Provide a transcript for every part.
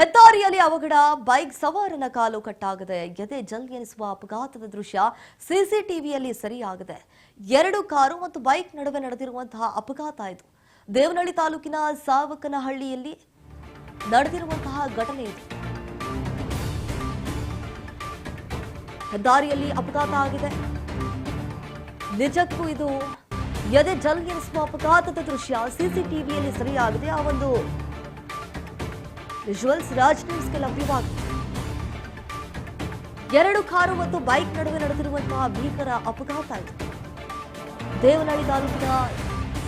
ಹೆದ್ದಾರಿಯಲ್ಲಿ ಅವಘಡ, ಬೈಕ್ ಸವಾರನ ಕಾಲು ಕಟ್ಟಾಗಿದೆ. ಎದೆ ಜಲ್ ಎನಿಸುವ ಅಪಘಾತದ ದೃಶ್ಯ ಸಿಸಿಟಿವಿಯಲ್ಲಿ ಸೆರೆಯಾಗಿದೆ. 2 ಕಾರು ಮತ್ತು ಬೈಕ್ ನಡುವೆ ನಡೆದಿರುವಂತಹ ಅಪಘಾತ ಇದು. ದೇವನಹಳ್ಳಿ ತಾಲೂಕಿನ ಸಾವಕನಹಳ್ಳಿಯಲ್ಲಿ ನಡೆದಿರುವಂತಹ ಘಟನೆ ಇದು. ಹೆದ್ದಾರಿಯಲ್ಲಿ ಅಪಘಾತ ಆಗಿದೆ. ನಿಜಕ್ಕೂ ಇದು ಎದೆ ಜಲ್ ಎನಿಸುವ ಅಪಘಾತದ ದೃಶ್ಯ ಸಿಸಿಟಿವಿಯಲ್ಲಿ ಸೆರೆಯಾಗಿದೆ. ಆ ಒಂದು ವಿಜುವಲ್ಸ್ ರಾಜ್ ನ್ಯೂಸ್ಗೆ ಲಭ್ಯವಾಗಿದೆ. 2 ಕಾರು ಮತ್ತು ಬೈಕ್ ನಡುವೆ ನಡೆದಿರುವಂತಹ ಭೀಕರ ಅಪಘಾತ ಇದು. ದೇವನಹಳ್ಳಿ ತಾಲೂಕಿನ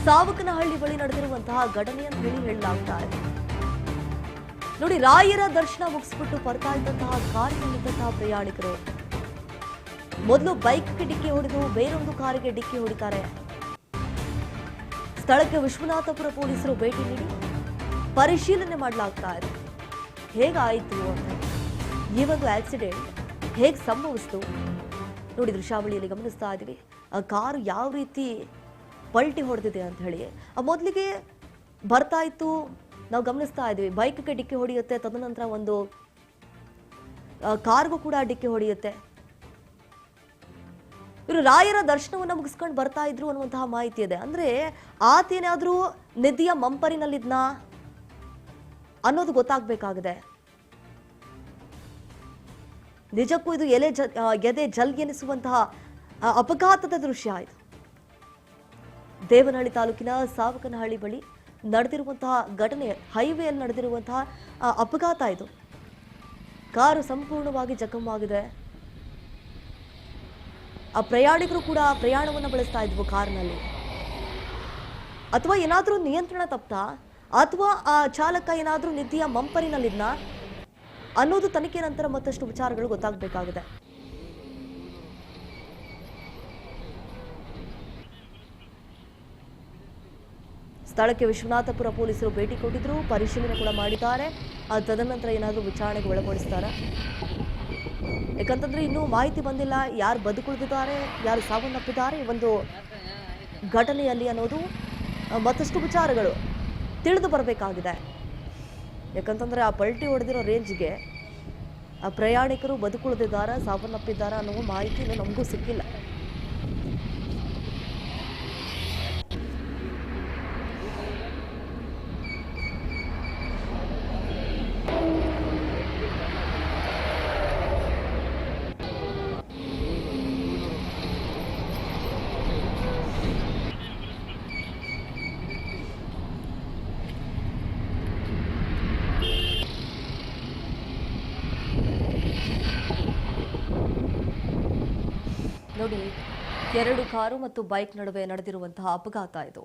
ಸಾವಕನಹಳ್ಳಿ ಬಳಿ ನಡೆದಿರುವಂತಹ ಘಟನೆ ಅಂತ ಹೇಳಲಾಗ್ತಾ ಇದೆ. ನೋಡಿ, ರಾಯರ ದರ್ಶನ ಮುಗಿಸ್ಬಿಟ್ಟು ಬರ್ತಾ ಇದ್ದಂತಹ ಕಾರಿನಲ್ಲಿದ್ದಂತಹ ಪ್ರಯಾಣಿಕರು ಮೊದಲು ಬೈಕ್ಗೆ ಡಿಕ್ಕಿ ಹೊಡೆದು ಬೇರೊಂದು ಕಾರಿಗೆ ಡಿಕ್ಕಿ ಹೊಡಿತಾರೆ. ಸ್ಥಳಕ್ಕೆ ವಿಶ್ವನಾಥಪುರ ಪೊಲೀಸರು ಭೇಟಿ ನೀಡಿ ಪರಿಶೀಲನೆ ಮಾಡಲಾಗ್ತಾ ಇದೆ. ಹೇಗಾಯಿತು ಅಂತ, ಈ ಒಂದು ಆಕ್ಸಿಡೆಂಟ್ ಹೇಗೆ ಸಂಭವಿಸಿತು ನೋಡಿ, ದೃಶ್ಯಾವಳಿಯಲ್ಲಿ ಗಮನಿಸ್ತಾ ಇದ್ದೀವಿ. ಆ ಕಾರು ಯಾವ ರೀತಿ ಪಲ್ಟಿ ಹೊಡೆದಿದೆ ಅಂತ ಹೇಳಿ ಮೊದಲಿಗೆ ಬರ್ತಾ ಇತ್ತು, ನಾವು ಗಮನಿಸ್ತಾ ಇದ್ದೀವಿ. ಬೈಕ್ಗೆ ಡಿಕ್ಕಿ ಹೊಡೆಯುತ್ತೆ, ತದನಂತರ ಒಂದು ಕಾರ್ಗೂ ಕೂಡ ಡಿಕ್ಕಿ ಹೊಡೆಯುತ್ತೆ. ಇವರು ರಾಯರ ದರ್ಶನವನ್ನ ಮುಗಿಸ್ಕೊಂಡು ಬರ್ತಾ ಇದ್ರು ಅನ್ನುವಂತಹ ಮಾಹಿತಿ ಇದೆ. ಅಂದ್ರೆ ಆತೇನಾದ್ರೂ ನಿಧಿಯ ಮಂಪರಿನಲ್ಲಿದ್ನ ಅನ್ನೋದು ಗೊತ್ತಾಗಬೇಕಾಗಿದೆ. ನಿಜಕ್ಕೂ ಇದು ಎದೆ ಜಲ್ ಎನಿಸುವಂತಹ ಅಪಘಾತದ ದೃಶ್ಯ ಇದು. ದೇವನಹಳ್ಳಿ ತಾಲೂಕಿನ ಸಾವಕನಹಳ್ಳಿ ಬಳಿ ನಡೆದಿರುವಂತಹ ಘಟನೆ, ಹೈವೇಯಲ್ಲಿ ನಡೆದಿರುವಂತಹ ಅಪಘಾತ ಇದು. ಕಾರು ಸಂಪೂರ್ಣವಾಗಿ ಜಖಮಾಗಿದೆ. ಆ ಪ್ರಯಾಣಿಕರು ಕೂಡ ಪ್ರಯಾಣವನ್ನು ಬಳಸ್ತಾ ಇದ್ವು ಕಾರ್ನಲ್ಲಿ. ಅಥವಾ ಏನಾದರೂ ನಿಯಂತ್ರಣ ತಪ್ಪ, ಅಥವಾ ಆ ಚಾಲಕ ಏನಾದರೂ ನಿಧಿಯ ಮಂಪರಿನಲ್ಲಿದ್ನ ಅನ್ನೋದು ತನಿಖೆ ನಂತರ ಮತ್ತಷ್ಟು ವಿಚಾರಗಳು ಗೊತ್ತಾಗಬೇಕಾಗಿದೆ. ಸ್ಥಳಕ್ಕೆ ವಿಶ್ವನಾಥಪುರ ಪೊಲೀಸರು ಭೇಟಿ ಕೊಟ್ಟಿದ್ರು, ಪರಿಶೀಲನೆ ಕೂಡ ಮಾಡಿದ್ದಾರೆ. ತದನಂತರ ಏನಾದರೂ ವಿಚಾರಣೆಗೆ ಒಳಪಡಿಸ್ತಾರೆ. ಯಾಕಂತಂದ್ರೆ ಇನ್ನೂ ಮಾಹಿತಿ ಬಂದಿಲ್ಲ, ಯಾರು ಬದುಕುಳಿದಿದ್ದಾರೆ, ಯಾರು ಸಾವನ್ನಪ್ಪಿದ್ದಾರೆ ಈ ಒಂದು ಘಟನೆಯಲ್ಲಿ ಅನ್ನೋದು ಮತ್ತಷ್ಟು ವಿಚಾರಗಳು ತಿಳಿದು ಬರಬೇಕಾಗಿದೆ. ಯಾಕಂತಂದ್ರೆ ಆ ಪಲ್ಟಿ ಹೊಡೆದಿರೋ ರೇಂಜ್ಗೆ ಆ ಪ್ರಯಾಣಿಕರು ಬದುಕುಳಿದಿದ್ದಾರೆ, ಸಾವನ್ನಪ್ಪಿದ್ದಾರೆ ಅನ್ನೋ ಮಾಹಿತಿ ನಮಗೂ ಸಿಕ್ಕಿಲ್ಲ. ನೋಡಿ, 2 ಕಾರು ಮತ್ತು ಬೈಕ್ ನಡುವೆ ನಡೆದಿರುವಂತಹ ಅಪಘಾತ ಇದು.